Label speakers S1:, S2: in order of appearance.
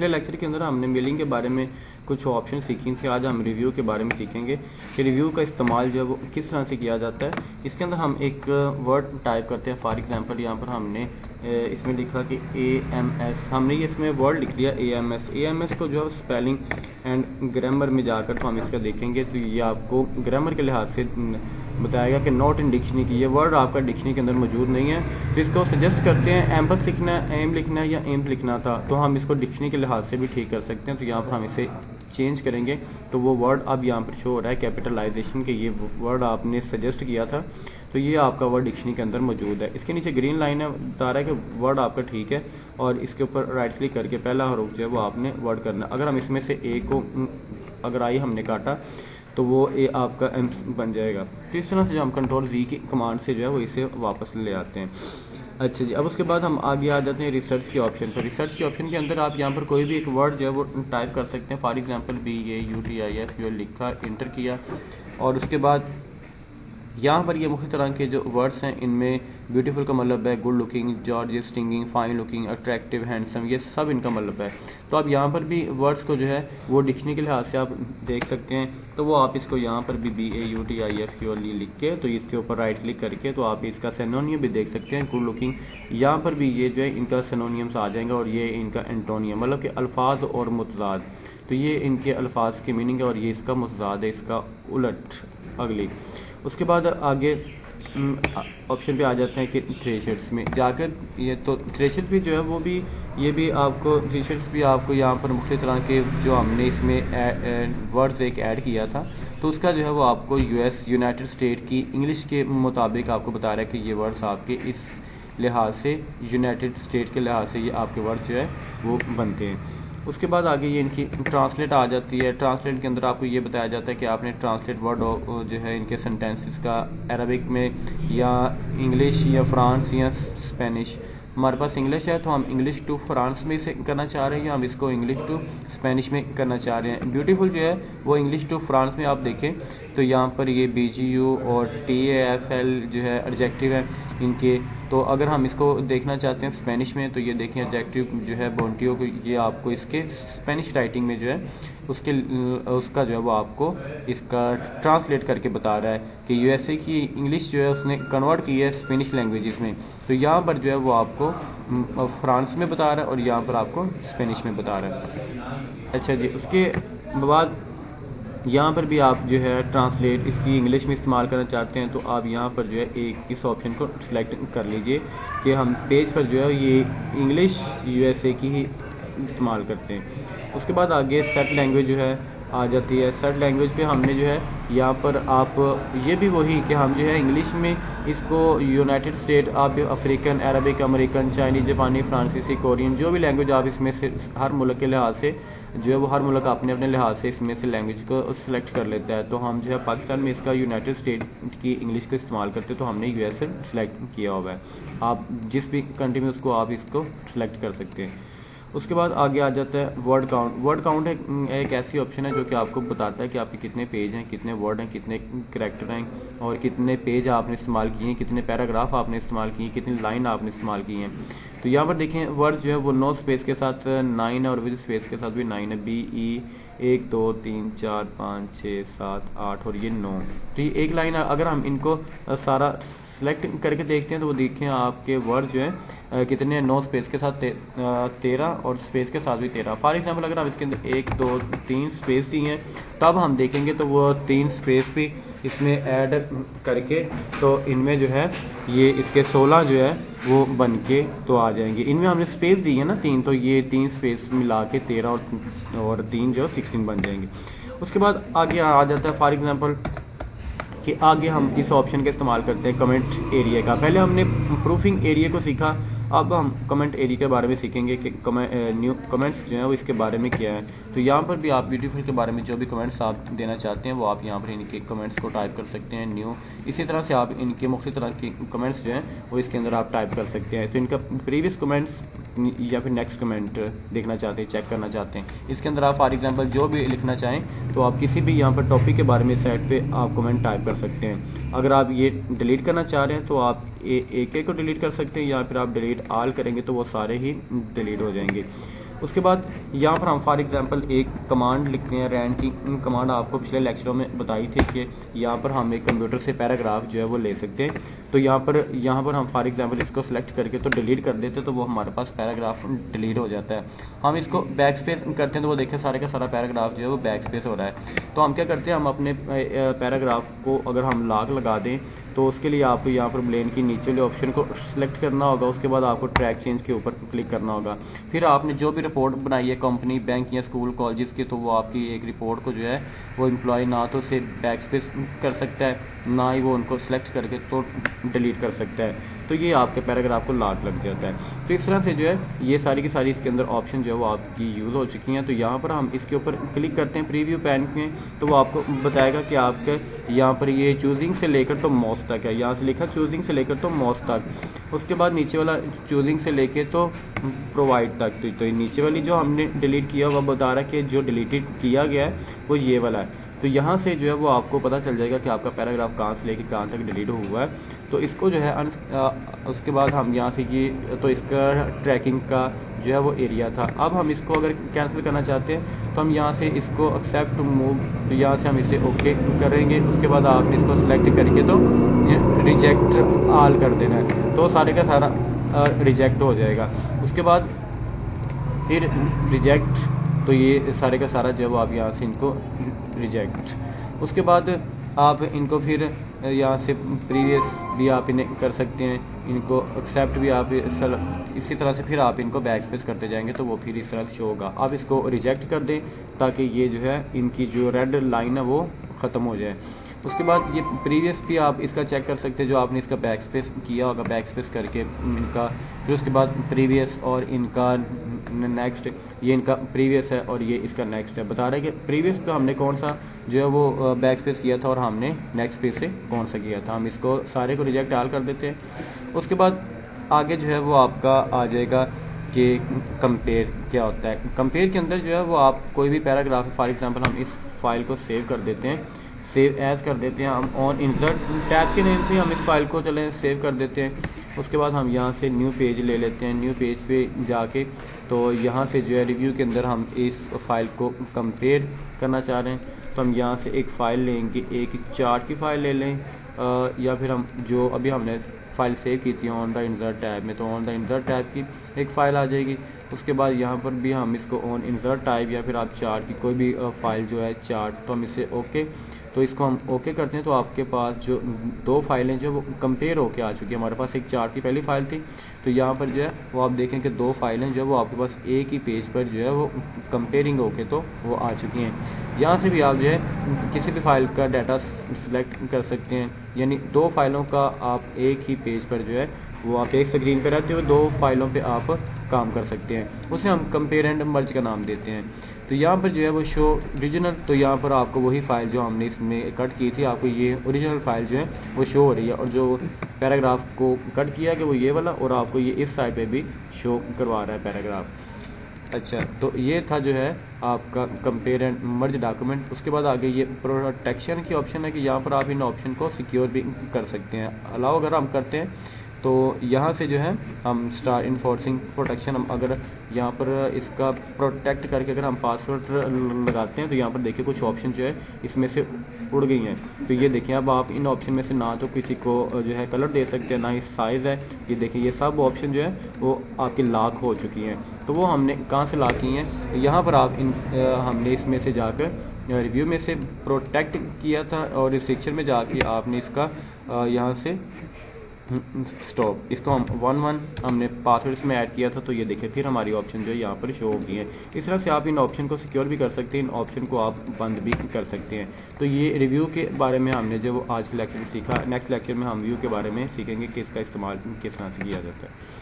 S1: पिछले लेक्चर के अंदर हमने मेलिंग के बारे में कुछ ऑप्शन सीखी थी। आज हम रिव्यू के बारे में सीखेंगे कि रिव्यू का इस्तेमाल जो है वो किस तरह से किया जाता है। इसके अंदर हम एक वर्ड टाइप करते हैं। फॉर एग्जांपल यहाँ पर हमने इसमें लिखा कि AMS, हमने ये इसमें वर्ड लिख दिया AMS को जो है स्पेलिंग एंड ग्रामर में जाकर तो हम इसका देखेंगे तो ये आपको ग्रामर के लिहाज से बताएगा कि नॉट इन डिक्शनरी की ये वर्ड आपका डिक्शनरी के अंदर मौजूद नहीं है। तो इसको सजेस्ट करते हैं एम्पस लिखना है, एम लिखना है या एम्स लिखना था, तो हम इसको डिक्शनरी के लिहाज से भी ठीक कर सकते हैं। तो यहाँ पर हम इसे चेंज करेंगे तो वो वर्ड अब यहाँ पर शो हो रहा है कैपिटलाइजेशन के, ये वर्ड आपने सजेस्ट किया था तो ये आपका वर्ड डिक्शनरी के अंदर मौजूद है। इसके नीचे ग्रीन लाइन है, बता रहा है कि वर्ड आपका ठीक है और इसके ऊपर राइट क्लिक करके पहला हरूफ जो है वो आपने वर्ड करना। अगर हम इसमें से ए को अगर आई हमने काटा तो वो ए आपका एम बन जाएगा। तो इस तरह से जो हम कंट्रोल Z की कमांड से जो है वो इसे वापस ले आते हैं। अच्छा जी, अब उसके बाद हम आगे आ जाते हैं रिसर्च के ऑप्शन पर। रिसर्च के ऑप्शन के अंदर आप यहाँ पर कोई भी एक वर्ड जो है वो टाइप कर सकते हैं। फॉर एग्जांपल BAUTIF लिखा, इंटर किया और उसके बाद यहाँ पर ये मुख्य तरह के जो वर्ड्स हैं इनमें ब्यूटीफुल का मतलब है good looking, gorgeous, stinging, fine looking, attractive, handsome, ये सब इनका मतलब है। तो आप यहाँ पर भी वर्ड्स को जो है वो डिक्शनरी के लिहाज से आप देख सकते हैं। तो वो आप इसको यहाँ पर भी BAUTIF लिख के तो इसके ऊपर राइट क्लिक करके तो आप इसका सिनोनियम भी देख सकते हैं। गुड लुकिंग यहाँ पर भी ये जो है इनका सिनोनियम्स आ जाएंगे और ये इनका एंटोनियम मतलब कि अल्फाज और मुतजाद, तो ये इनके अल्फाज की मीनिंग है और ये इसका मुतजाद है, इसका उलट अगली। उसके बाद आगे ऑप्शन पे आ जाते हैं कि थ्रेशर्स में जाकर ये तो थ्रेशर्स भी जो है वो भी ये भी आपको थ्रेशर्स भी आपको यहाँ पर मुख्तलिफ तरह के जो हमने इसमें वर्ड्स एक ऐड किया था तो उसका जो है वो आपको यूनाइटेड स्टेट की इंग्लिश के मुताबिक आपको बता रहा है कि ये वर्ड्स आपके इस लिहाज से यूनाइटेड स्टेट के लिहाज से ये आपके वर्ड्स जो है वो बनते हैं। उसके बाद आगे ये इनकी ट्रांसलेट आ जाती है। ट्रांसलेट के अंदर आपको ये बताया जाता है कि आपने ट्रांसलेट वर्ड जो है इनके सेंटेंसेस का अरबिक में या इंग्लिश या फ्रांस या स्पेनिश। हमारे पास इंग्लिश है तो हम इंग्लिश टू फ्रांस में इसे करना चाह रहे हैं या हम इसको इंग्लिश टू स्पेनिश में करना चाह रहे हैं। ब्यूटीफुल जो है वो इंग्लिश टू फ्रांस में आप देखें तो यहाँ पर ये BGU और TAFL जो है एडजेक्टिव है इनके। तो अगर हम इसको देखना चाहते हैं स्पेनिश में तो ये देखें एडजेक्टिव जो है बोंटियो को ये आपको इसके स्पेनिश राइटिंग में जो है उसका जो है वो आपको इसका ट्रांसलेट करके बता रहा है कि USA की इंग्लिश जो है उसने कन्वर्ट की है स्पेनिश लैंग्वेजेस में। तो यहाँ पर जो है वो आपको फ्रांस में बता रहा है और यहाँ पर आपको स्पेनिश में बता रहा है। अच्छा जी, उसके बाद यहाँ पर भी आप जो है ट्रांसलेट इसकी इंग्लिश में इस्तेमाल करना चाहते हैं तो आप यहाँ पर जो है एक इस ऑप्शन को सिलेक्ट कर लीजिए कि हम पेज पर जो है ये इंग्लिश USA की ही इस्तेमाल करते हैं। उसके बाद आगे सेट लैंग्वेज जो है आ जाती है। सेट लैंग्वेज पे हमने जो है यहाँ पर आप ये भी वही कि हम जो है इंग्लिश में इसको यूनाइटेड स्टेट आप अफ्रीकन, अरबिक, अमेरिकन, चाइनीज, जापानी, फ्रांसीसी, कोरियन जो भी लैंग्वेज आप इसमें से हर मुल्क के लिहाज से जो है वो हर मुल्क अपने अपने लिहाज से इसमें से लैंग्वेज को सिलेक्ट कर लेता है। तो हम जो है पाकिस्तान में इसका यूनाइटेड स्टेट की इंग्लिश को इस्तेमाल करते हैं तो हमने USA सेलेक्ट किया हुआ है। आप जिस भी कंट्री में उसको आप इसको सिलेक्ट कर सकते हैं। उसके बाद आगे आ जाता है वर्ड काउंट। वर्ड काउंट एक ऐसी ऑप्शन है जो कि आपको बताता है कि आपके कितने पेज हैं, कितने वर्ड हैं, कितने कैरेक्टर हैं और कितने पेज आपने इस्तेमाल किए हैं, कितने पैराग्राफ आपने इस्तेमाल किए हैं, कितनी लाइन आपने इस्तेमाल की हैं। तो यहाँ पर देखें वर्ड्स जो है वो 9 स्पेस के साथ 9 है और विद स्पेस के साथ भी 9 है। BE 1 2 3 4 5 6 7 8 और ये 9। तो ये एक लाइन है। अगर हम इनको सारा सेलेक्ट करके देखते हैं तो वो देखें आपके वर्ड जो है कितने 9 स्पेस के साथ 13 और स्पेस के साथ भी 13। फॉर एग्जांपल अगर हम इसके अंदर 1 2 3 स्पेस दी हैं तब हम देखेंगे तो वो 3 स्पेस भी इसमें ऐड करके तो इनमें जो है ये इसके 16 जो है वो बन के तो आ जाएंगे। इनमें हमने स्पेस दी है ना 3, तो ये 3 स्पेस मिला के 13 और 3 जो 16 बन जाएंगे। उसके बाद आगे आ जाता है फॉर एग्जांपल कि आगे हम इस ऑप्शन का इस्तेमाल करते हैं कमेंट एरिया का। पहले हमने प्रूफिंग एरिया को सीखा, अब हम कमेंट एरिया के बारे में सीखेंगे कि न्यू कमेंट्स जो हैं वो इसके बारे में क्या है। तो यहाँ पर भी आप ब्यूटीफुल के बारे में जो भी कमेंट्स आप देना चाहते हैं वो आप यहाँ पर इनके कमेंट्स को टाइप कर सकते हैं न्यू। इसी तरह से आप इनके मुख्तलिफ तरह के कमेंट्स जो हैं वो इसके अंदर आप टाइप कर सकते हैं। तो इनका प्रीवियस कमेंट्स या फिर नेक्स्ट कमेंट देखना चाहते हैं, चेक करना चाहते हैं, इसके अंदर आप फॉर एग्जांपल जो भी लिखना चाहें तो आप किसी भी यहाँ पर टॉपिक के बारे में साइट पे आप कमेंट टाइप कर सकते हैं। अगर आप ये डिलीट करना चाह रहे हैं तो आप एक एक को डिलीट कर सकते हैं या फिर आप डिलीट ऑल करेंगे तो वो सारे ही डिलीट हो जाएंगे। उसके बाद यहाँ पर हम फॉर एग्जांपल एक कमांड लिखते हैं रैंड की। कमांड आपको पिछले लेक्चरों में बताई थी कि यहाँ पर हम एक कंप्यूटर से पैराग्राफ जो है वो ले सकते हैं। तो यहाँ पर हम फॉर एग्जांपल इसको सेलेक्ट करके तो डिलीट कर देते, तो वो हमारे पास पैराग्राफ डिलीट हो जाता है। हम इसको बैक स्पेस करते हैं तो वो देखिए सारे का सारा पैराग्राफ जो है वो बैक स्पेस हो रहा है। तो हम क्या करते हैं, हम अपने पैराग्राफ को अगर हम लॉक लगा दें तो उसके लिए आपको यहाँ पर ब्लेन की नीचे वाले ऑप्शन को सिलेक्ट करना होगा। उसके बाद आपको ट्रैक चेंज के ऊपर क्लिक करना होगा। फिर आपने जो भी रिपोर्ट बनाई है कंपनी, बैंक या स्कूल कॉलेजेस की, तो वो आपकी एक रिपोर्ट को जो है वो एम्प्लॉय ना तो से बैक स्पेस कर सकता है, ना ही वो उनको सिलेक्ट करके तो डिलीट कर सकता है। तो ये आपके पैराग्राफ को लॉक लग जाता है। तो इस तरह से जो है ये सारी की सारी इसके अंदर ऑप्शन जो है वो आपकी यूज़ हो चुकी हैं। तो यहाँ पर हम इसके ऊपर क्लिक करते हैं प्रीव्यू पैन में, तो वो आपको बताएगा कि आपके यहाँ पर ये चूजिंग से लेकर तो माउस तक है। यहाँ से लिखा चूजिंग से लेकर तो माउस तक, उसके बाद नीचे वाला चूजिंग से लेकर तो प्रोवाइड तक। तो नीचे वाली जो हमने डिलीट किया वह बता रहा है कि जो डिलीटेड किया गया है वो ये वाला है। तो यहाँ से जो है वो आपको पता चल जाएगा कि आपका पैराग्राफ कहाँ से लेके कहाँ तक डिलीट हुआ है। तो इसको जो है उसके बाद हम यहाँ से ये तो इसका ट्रैकिंग का जो है वो एरिया था। अब हम इसको अगर कैंसिल करना चाहते हैं तो हम यहाँ से इसको एक्सेप्ट मूव, तो यहाँ से हम इसे ओके करेंगे। उसके बाद आपने इसको सेलेक्ट करके तो रिजेक्ट ऑल कर देना है, तो सारे का सारा रिजेक्ट हो जाएगा। उसके बाद फिर रिजेक्ट, तो ये सारे का सारा जब आप यहाँ से इनको रिजेक्ट, उसके बाद आप इनको फिर यहाँ से प्रीवियस भी आप इन्हें कर सकते हैं, इनको एक्सेप्ट भी आप इसी तरह से फिर आप इनको बैक स्पेस करते जाएंगे तो वो फिर इस तरह से शो होगा। आप इसको रिजेक्ट कर दें ताकि ये जो है इनकी जो रेड लाइन है वो ख़त्म हो जाए। उसके बाद ये प्रीवियस भी आप इसका चेक कर सकते हैं, जो आपने इसका बैक स्पेस किया होगा, बैक स्पेस करके इनका, फिर उसके बाद प्रीवियस और इनका नेक्स्ट, ये इनका प्रीवियस है और ये इसका नेक्स्ट है। बता रहे हैं कि प्रीवियस पे हमने कौन सा जो है वो बैक स्पेस किया था और हमने नेक्स्ट पेज से कौन सा किया था। हम इसको सारे को रिजेक्ट ऑल कर देते हैं। उसके बाद आगे जो है वो आपका आ जाएगा कि कंपेयर क्या होता है। कंपेयर के अंदर जो है वो आप कोई भी पैराग्राफ, फॉर एग्जांपल हम इस फाइल को सेव कर देते हैं, सेव एज कर देते हैं हम ऑन इंसर्ट टैब के नेम से हम इस फाइल को चलें सेव कर देते हैं। उसके बाद हम यहाँ से न्यू पेज ले लेते हैं। न्यू पेज पे जाके तो यहाँ से जो है रिव्यू के अंदर हम इस फाइल को कंपेयर करना चाह रहे हैं, तो हम यहाँ से एक फ़ाइल लेंगे, एक चार्ट की फ़ाइल ले लें, या फिर हम जो अभी हमने फ़ाइल सेव की थी ऑन द इंसर्ट टैब में, तो ऑन द इंसर्ट टैब की एक फ़ाइल आ जाएगी। उसके बाद यहाँ पर भी हम इसको ऑन इंसर्ट टाइप या फिर आप चार्ट की कोई भी फ़ाइल जो है चार्ट, तो हम इसे ओके, तो इसको हम ओके करते हैं। तो आपके पास जो दो फाइलें जो वो कंपेयर होके आ चुकी है। हमारे पास एक चार्ट की पहली फ़ाइल थी, तो यहाँ पर जो है वो आप देखें कि दो फाइलें जो है वो आपके पास एक ही पेज पर जो है वो कंपेयरिंग होके तो वो आ चुकी हैं। यहाँ से भी आप जो है किसी भी फाइल का डाटा सिलेक्ट कर सकते हैं, यानी दो फाइलों का आप एक ही पेज पर जो है वो आप एक स्क्रीन पर रहते हुए दो फाइलों पे आप काम कर सकते हैं। उसे हम कंपेयर एंड मर्ज का नाम देते हैं। तो यहाँ पर जो है वो शो ओरिजिनल, तो यहाँ पर आपको वही फाइल जो हमने इसमें कट की थी, आपको ये ओरिजिनल फाइल जो है वो शो हो रही है, और जो पैराग्राफ को कट किया कि वो ये वाला, और आपको ये इस साइड पे भी शो करवा रहा है पैराग्राफ। अच्छा, तो ये था जो है आपका कंपेयर एंड मर्ज डॉक्यूमेंट। उसके बाद आगे ये प्रोटेक्शन की ऑप्शन है कि यहाँ पर आप इन ऑप्शन को सिक्योर भी कर सकते हैं। अलाउ अगर हम करते हैं तो यहाँ से जो है हम स्टार इन्फोर्सिंग प्रोटेक्शन, हम अगर यहाँ पर इसका प्रोटेक्ट करके अगर हम पासवर्ड लगाते हैं तो यहाँ पर देखिए कुछ ऑप्शन जो है इसमें से उड़ गई हैं। तो ये देखिए अब आप इन ऑप्शन में से ना तो किसी को जो है कलर दे सकते हैं, ना ही साइज़ है। ये देखिए ये सब ऑप्शन जो है वो आपकी लॉक हो चुकी हैं। तो वो हमने कहाँ से लॉक की हैं, तो यहाँ पर आप हमने इसमें से जाकर रिव्यू में से प्रोटेक्ट किया था, और इस सेक्शन में जाके आपने इसका यहाँ से स्टॉप, इसको हम 1 हमने पासवर्ड इसमें ऐड किया था। तो ये देखिए फिर हमारी ऑप्शन जो है यहाँ पर शो हो गई है। इस तरह से आप इन ऑप्शन को सिक्योर भी कर सकते हैं, इन ऑप्शन को आप बंद भी कर सकते हैं। तो ये रिव्यू के बारे में हमने जो आज के लेक्चर में सीखा। नेक्स्ट लेक्चर में हम व्यू के बारे में सीखेंगे कि इसका इस्तेमाल किस तरह से किया जाता है।